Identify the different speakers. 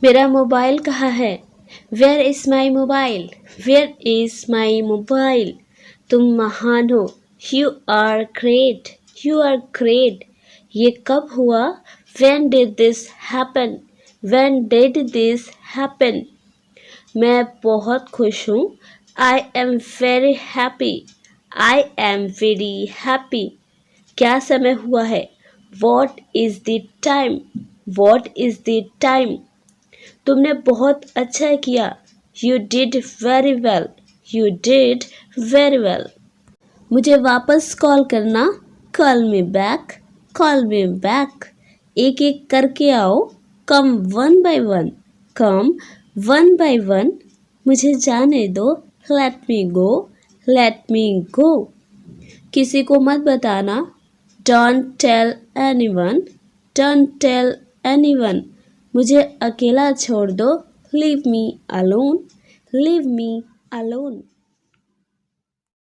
Speaker 1: मेरा मोबाइल कहाँ है? Where is my mobile? Where is my mobile? तुम महान हो. You are great. You are great. ये कब हुआ? When did this happen? When did this happen? मैं बहुत खुश हूँ. I am very happy. I am very happy. क्या समय हुआ है? What is the time? What is the time? तुमने बहुत अच्छा किया. You did very well. You did very well. मुझे वापस कॉल करना. Call me back. Call me back. एक एक करके आओ. Come one by one. Come one by one. मुझे जाने दो. Let me go. Let me go. किसी को मत बताना. Don't tell anyone. Don't tell anyone. मुझे अकेला छोड़ दो. Leave me alone. Leave me alone.